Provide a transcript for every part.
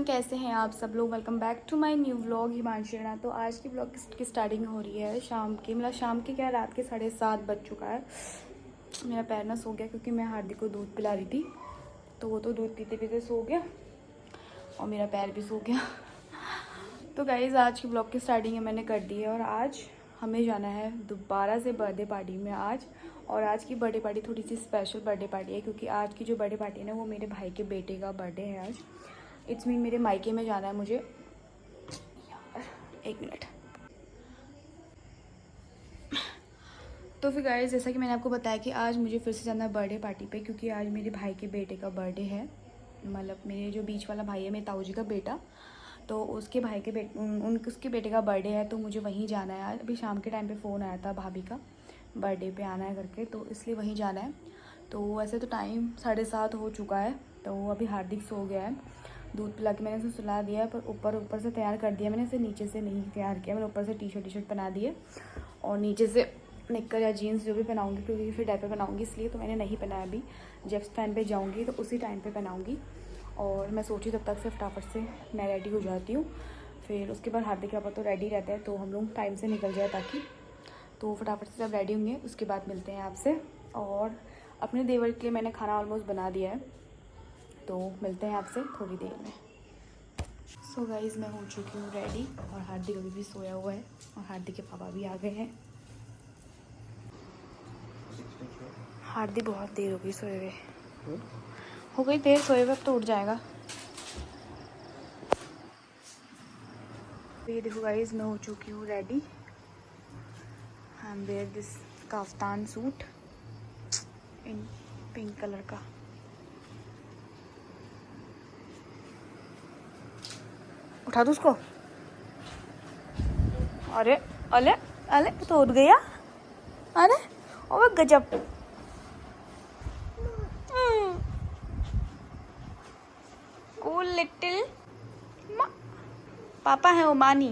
कैसे हैं आप सब लोग। Welcome back to my new vlog Himanshi Rana. तो आज की व्लॉग की स्टार्टिंग हो रही है शाम की, मतलब शाम के क्या, रात के 7:30 बज चुका है। मेरा पैर ना सो गया क्योंकि मैं हार्दिक को दूध पिला रही थी, तो वो तो दूध पीते पीते सो गया और मेरा पैर भी सो गया। तो गाइज़ आज की व्लॉग की स्टार्टिंग मैंने कर दी है और आज हमें जाना है दोबारा से बर्थडे पार्टी में आज। और आज की बर्थडे पार्टी थोड़ी सी स्पेशल बर्थडे पार्टी है क्योंकि आज की जो बर्थडे पार्टी है ना वो मेरे भाई के बेटे का बर्थडे है आज। इट्स मीन मेरे मायके में जाना है मुझे। यार एक मिनट। तो फिर गाइस जैसा कि मैंने आपको बताया कि आज मुझे फिर से जाना है बर्थडे पार्टी पे क्योंकि आज मेरे भाई के बेटे का बर्थडे है। मतलब मेरे जो बीच वाला भाई है, मेरे ताऊ जी का बेटा, तो उसके भाई के उसके बेटे का बर्थडे है, तो मुझे वहीं जाना है आज। अभी शाम के टाइम पे फ़ोन आया था भाभी का बर्थडे पे आना है करके, तो इसलिए वहीं जाना है। तो वैसे तो टाइम 7:30 हो चुका है, तो अभी हार्दिक सो गया है। दूध पिला के मैंने उसे सुला दिया है, पर ऊपर से तैयार कर दिया मैंने, इसे नीचे से नहीं तैयार किया। मैंने ऊपर से टी शर्ट पहना दी है और नीचे से निक्कर या जीन्स जो भी पहनाऊँगी क्योंकि फिर डायपर बनाऊँगी, इसलिए तो मैंने नहीं पहनाया अभी। जब टाइम पे जाऊँगी तो उसी टाइम पे पहनाऊँगी। और मैं सोची तब तक से फटाफट से मैं रेडी हो जाती हूँ। फिर उसके बाद हार्दिक पापा तो रेडी रहते हैं, तो हम लोग टाइम से निकल जाए ताकि। तो फटाफट से जब रेडी होंगे उसके बाद मिलते हैं आपसे। और अपने देवर के लिए मैंने खाना ऑलमोस्ट बना दिया है, तो मिलते हैं आपसे थोड़ी देर में। सो गाइज़ मैं हो चुकी हूँ रेडी और हार्दिक अभी भी सोया हुआ है और हार्दिक के पापा भी आ गए हैं। हार्दिक बहुत देर हो गई सोए हुए, हो गई देर सोए हुए, अब तो उठ जाएगा। ये देखो गाइज़ मैं हो चुकी हूँ ready. I am wear this kaftan suit in pink colour का। उठा दो उसको। अरे अले अले तो उठ गया। अरे ओ गजब। कूल लिटिल पापा है वो मानी।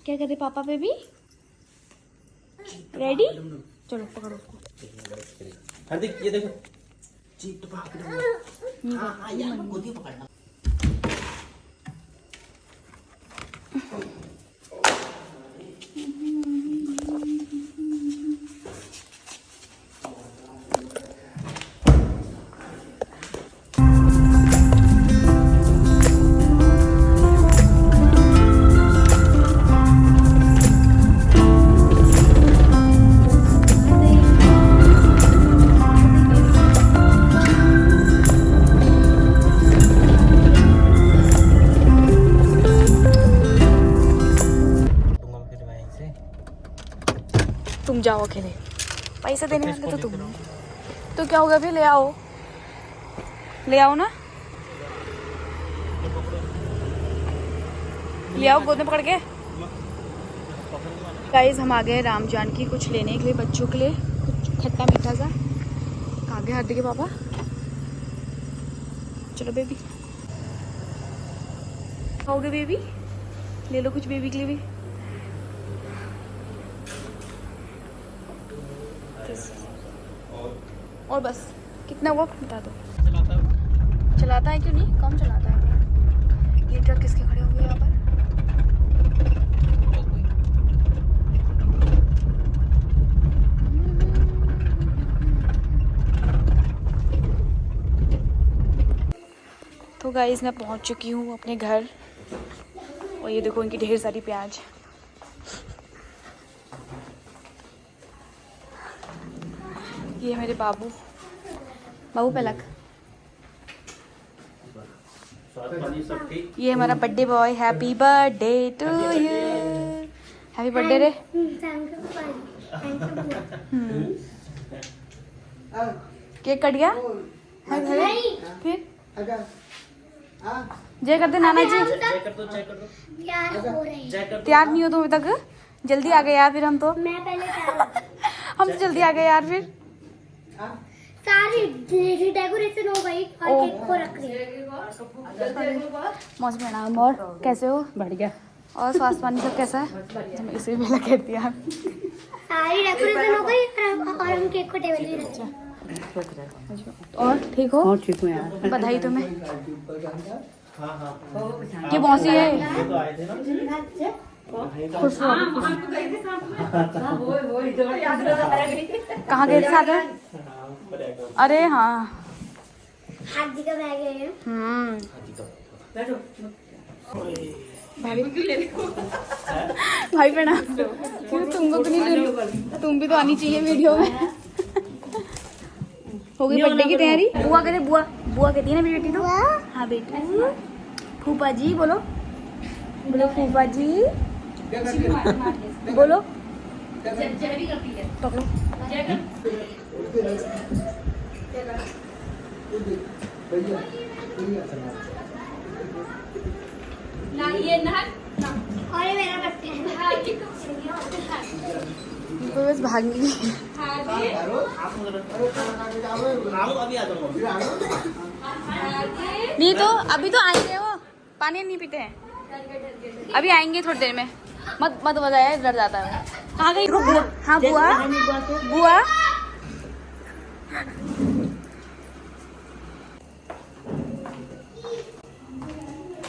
क्या कहते पापा बेबी? रेडी? चलो पकड़ो उसको। हार्दिक ये देखो चीट पकड़। हां यार गोदी पकड़ना। तुम जाओ अकेले, पैसे देने वाले तो तुम। तो क्या होगा फिर? ले आओ ना, ले आओ गोद में पकड़ के। गाइस हम आ गए राम जानकी कुछ लेने के लिए, बच्चों के लिए कुछ खट्टा मीठा सा। आ गए हार्दिक के पापा। चलो बेबी, खाओगे बेबी? ले लो कुछ बेबी के लिए भी। और बस कितना हुआ बता दो। चलाता है क्यों नहीं? कम चलाता है। ये ट्रक किसके खड़े होंगे यहाँ पर? तो गाइस मैं पहुँच चुकी हूँ अपने घर और ये देखो इनकी ढेर सारी प्याज। ये मेरे बाबू पलक। ये हमारा birthday boy. Happy birthday to you. Happy birthday रे। केक कट गया फिर जय कर दे नाना जी। तैयार नहीं हो तुम अभी तक? जल्दी आ गए यार। फिर हम तो हम तो जल्दी आ गए यार। फिर सारी डेकोरेशन हो गई और केक को रख रही है। मौसम प्रणाम। और कैसे हो? बढ़ गया। और स्वास्थ्य पानी सब कैसा है? इसे भी लगा दिया। सारी डेकोरेशन हो गई और हम केक को टेबल पे रखा। और ठीक हो? और ठीक हूँ यार। बधाई तुम्हें। ये मौसी है। खुश हो। कहाँ गए थे साथ में? अरे हाँ। हाथी का बैग है। भाई प्रणाम। क्यों तुमको तो नहीं ले? तुम भी तो आनी चाहिए वीडियो में। हो गई बर्थडे की तैयारी? बुआ कहते बुआ बुआ कहती है ना मेरी बेटी तो। हाँ बेटी। फूफा जी बोलो, बोलो फूफा जी बोलो। पकड़ो। और ये मेरा बर्थडे है। तो बस भागनी। नहीं तो अभी तो आएंगे वो, पानी नहीं पीते हैं, अभी आएंगे थोड़ी देर में। मत मत बताया, डर जाता है। कहाँ गई बुआ? हाँ बुआ बुआ।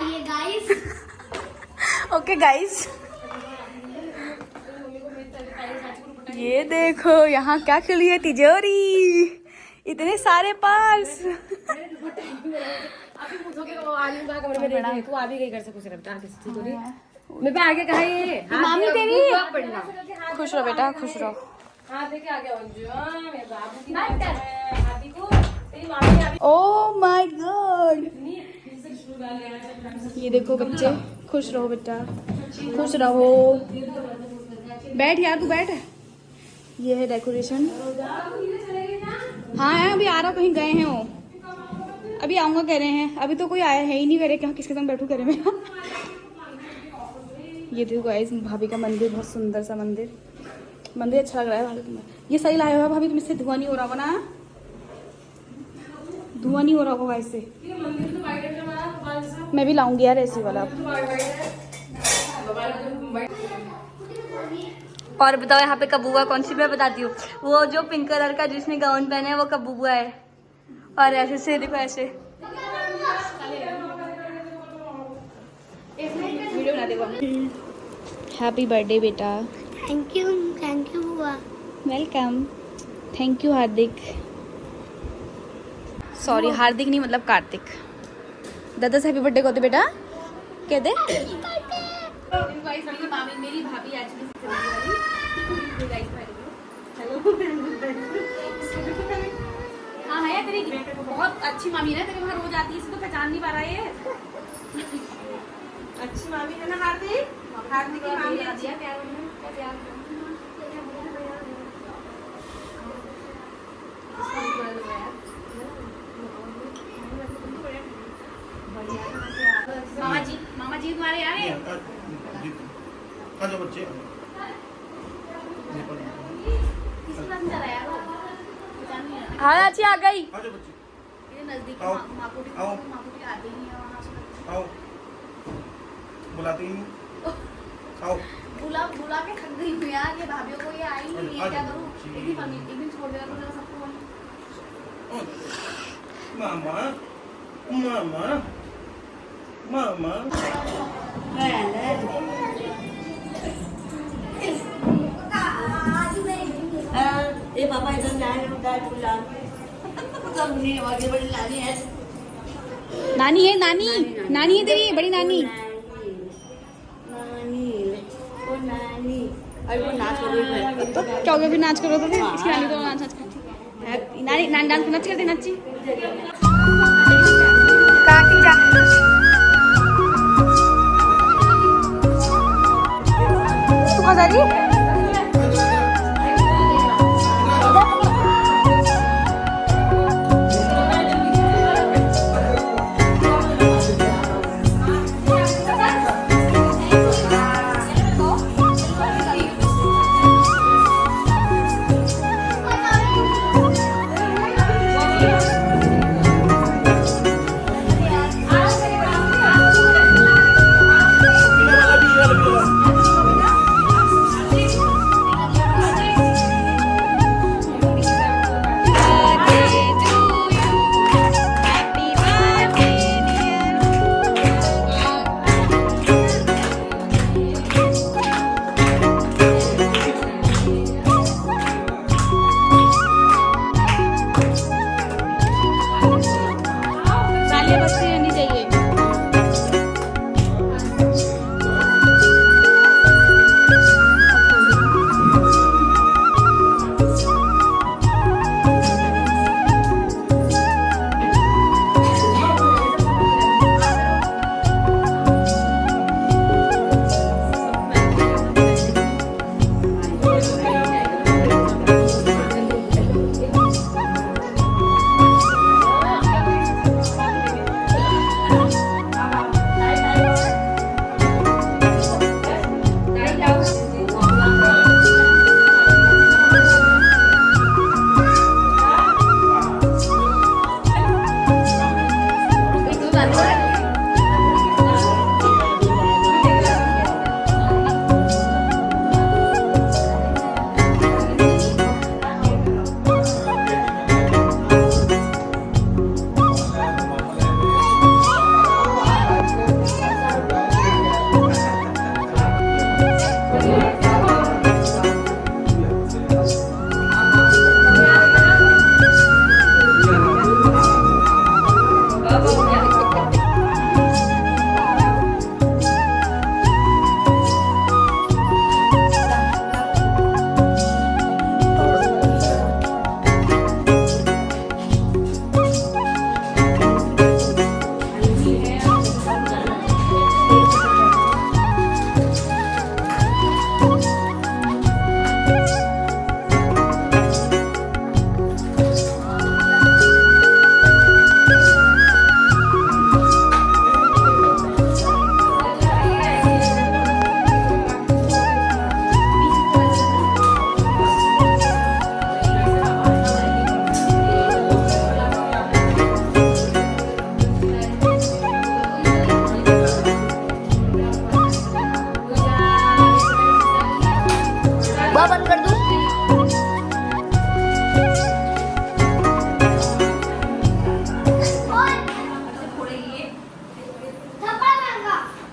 ये गाइस ओके गाइस, ये देखो यहाँ क्या खुली है तिजोरी, इतने सारे पर्स। मैं पे आगे कहा ये मामी तेरी। खुश रहो बेटा, खुश रहो। ओह माय गॉड, ये देखो बच्चे, खुश रहो बेटा, खुश रहो। बैठ यार, तू बैठ। ये है डेकोरेशन। हाँ है, अभी आ रहा, कहीं गए हैं वो, अभी आऊंगा कह रहे हैं। अभी तो कोई आया है ही नहीं, कह रहे कि किसके संग बैठू करे मैं। ये देखो गाइस, भाभी का मंदिर, बहुत सुंदर सा मंदिर, मंदिर अच्छा लग रहा है भाभी तुम्हें। ये सही लाया हुआ भाभी, तुम इससे धुआं नहीं हो रहा होगा ना? धुआं नहीं हो रहा होगा इससे। मैं भी लाऊंगी यार ऐसी वाला। और बताओ यहाँ पे कबूआ कौन सी, मैं बताती हूँ। वो जो पिंक कलर का जिसने गाउन पहना है वो कबूआ है। और ऐसे से देखो, ऐसे वीडियो बना देखो। हैप्पी बर्थडे बेटा। थैंक यू बुआ। Welcome. Thank you Hardik. Sorry Hardik नहीं, मतलब कार्तिक। दादा से हैप्पी बर्थडे कहते बेटा, कह दे। मेरी भाभी आज हाँ है तेरी बहुत अच्छी मामी है, तेरे वहाँ रोज आती है, इसे तो पहचान नहीं पा रहा है ये। अच्छी मामी है ना हार्दिक? हार्दिक की मामी अच्छी है, प्यार मामा जी तुम्हारे यहाँ है। बच्चे हाँ अच्छी आ गई। नजदीक आओ बुलाते ही आओ। बुला के थक गई हूँ यार, ये भाभीयों को ये आई नहीं है, क्या करूँ? एक दिन छोड़ देगा तो सबको। मामा मामा मामा ये पापा इधर जाए आगे बड़ी लानी है। नानी है, नानी नानी है तेरी बड़ी नानी। नानी ओ नानी, अरे वो नाच कर रही है। तो क्या हो गया, फिर नाच करो तो फिर इसकी नानी तो नाच करती है। नानी नानी डांस नाच करती, नाची काकी जा। तू कहाँ जा रही?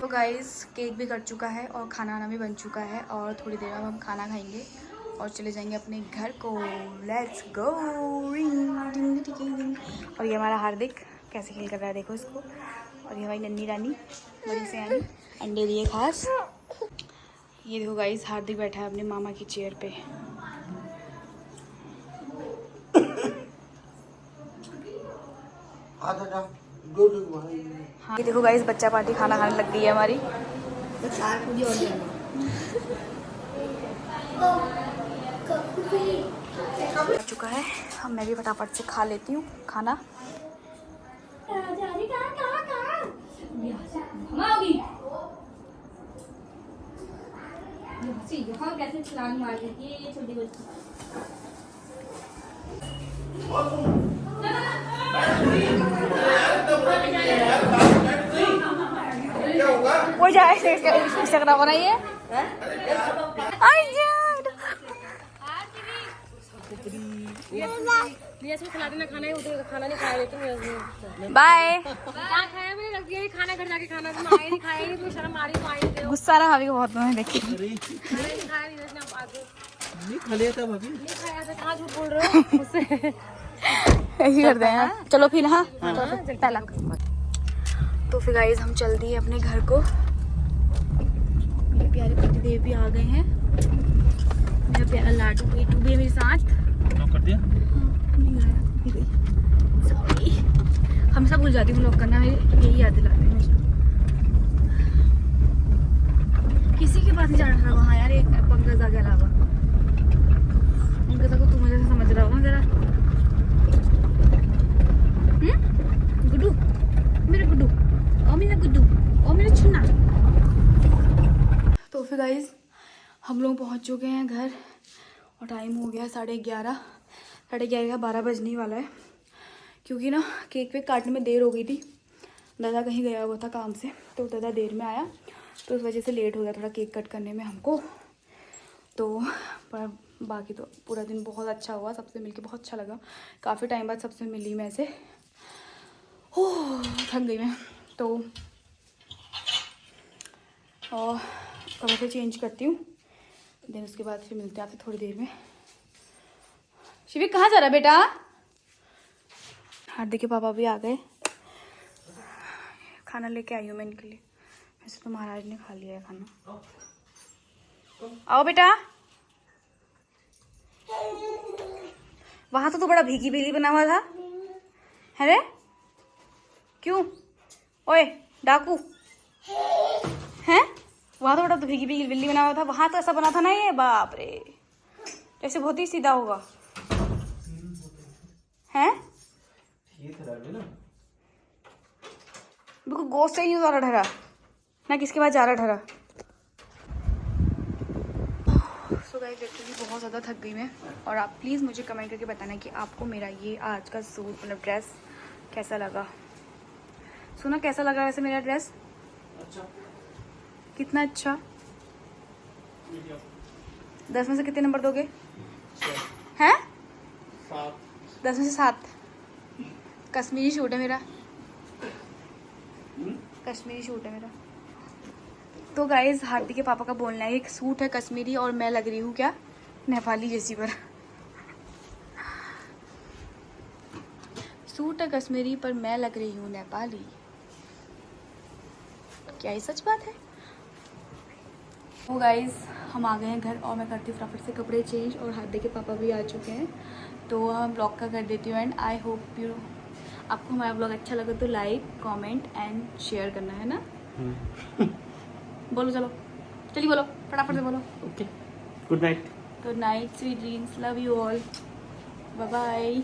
तो गाइस केक भी कट चुका है और खाना वाना भी बन चुका है और थोड़ी देर में हम खाना खाएंगे और चले जाएंगे अपने घर को। Let's go. और ये हमारा हार्दिक कैसे खेल कर रहा है देखो इसको। और ये हमारी नन्ही रानी बड़ी से आनी अंडे दिए खास। ये देखो गाइस हार्दिक बैठा है अपने मामा की चेयर पे। हाँ ये देखो गाइस बच्चा पार्टी खाना खाने लग गई है हमारी। हो चुका है। अब मैं भी फटाफट से खा लेती हूँ खाना। कैसे छलांग मार देती है ये छोटी बच्ची। वो जाए इंस्टाग्राम बनाइए। खिला देना खाना है उधर खाना नहीं खाया तुम बाय। क्या खाया मैंने रख दिया खाना घर जाके खाना तुम आए नहीं खाया नहीं तो शर्म आ रही तो आई नहीं गुस्सा रहा भाभी को बहुत मैंने देखी। खाया नहीं जैसे आप आगे नहीं खा लिया था भाभी। नहीं खाया था कहाँ झूठ बोल रहे हो मुझसे ऐसे करते हैं। चलो फिर हाँ पहला। तो फिर गाइस हम चल दिए अपने घर को। मेरे प्यारे पति देव भी आ गए हैं। मेरा प्यारा लाडू पेटू भी है मेरे साथ। कर दिया? सॉरी हमेशा भूल जाती हूँ व्लॉग करना। मेरी यही याद दिलाते हैं मुझे। किसी के पास नहीं जाना था वहाँ यार एक पंकज के अलावा। पंकज को तुम मुझे समझ रहा हो ना जरा। गुड्डू मेरा गुड्डू ओ मेरा गुड्डू ओ मेरा छुना। तो फिर गाइस हम लोग पहुँच चुके हैं घर और टाइम हो गया 11:30। 11:30 का 12 बजने वाला है क्योंकि ना केक वेक काटने में देर हो गई थी। दादा कहीं गया हुआ था काम से तो दादा देर में आया तो उस वजह से लेट हो गया थोड़ा केक कट करने में हमको। तो पर बाकी तो पूरा दिन बहुत अच्छा हुआ। सबसे मिलके बहुत अच्छा लगा। काफ़ी टाइम बाद सबसे मिली मैं ऐसे। ओह थक गई मैं। तो और कपड़े से चेंज करती हूँ देन उसके बाद फिर मिलते हैं आपसे थोड़ी देर में। शिविक कहाँ जा रहा है बेटा? हार्दिक के पापा भी आ गए। खाना लेके आई हूँ मैं इनके लिए। वैसे तो महाराज ने खा लिया है खाना। आओ बेटा। वहाँ तो तू बड़ा भीगी बिल्ली बना हुआ था है रे। क्यों ओए डाकू हैं? वहाँ तो बड़ा तो भीगी भीगी बिल्ली बना हुआ था। वहाँ तो ऐसा बना था ना ये बाप रे जैसे बहुत ही सीधा होगा हैं। बिल्कुल गोश्त से ही नहीं उतारा ठहरा ना किसके पास जा रहा ठहरा। सो गाइस एक्चुअली बहुत ज़्यादा थक गई मैं। और आप प्लीज़ मुझे कमेंट करके बताना कि आपको मेरा ये आज का सूट मतलब ड्रेस कैसा लगा। सुना कैसा लगा वैसे मेरा ड्रेस? अच्छा। कितना अच्छा? 10 में से कितने नंबर दोगे? हैं? 10 में से 7। कश्मीरी सूट है मेरा। कश्मीरी सूट है मेरा। तो गाइज हार्दिक के पापा का बोलना है एक सूट है कश्मीरी और मैं लग रही हूँ क्या नेपाली जैसी। पर सूट है कश्मीरी पर मैं लग रही हूँ नेपाली। क्या ये सच बात है? तो गाइज हम आ गए हैं घर और मैं करती हूँ फटाफट से कपड़े चेंज और हार्दिक के पापा भी आ चुके हैं। तो हम ब्लॉग का कर देती हूँ एंड आई होप यू आपको हमारा ब्लॉग अच्छा लगा तो लाइक कमेंट एंड शेयर करना है ना। बोलो चलो चलिए बोलो फटाफट से बोलो। Okay good night. Good night sweet dreams love you all bye bye.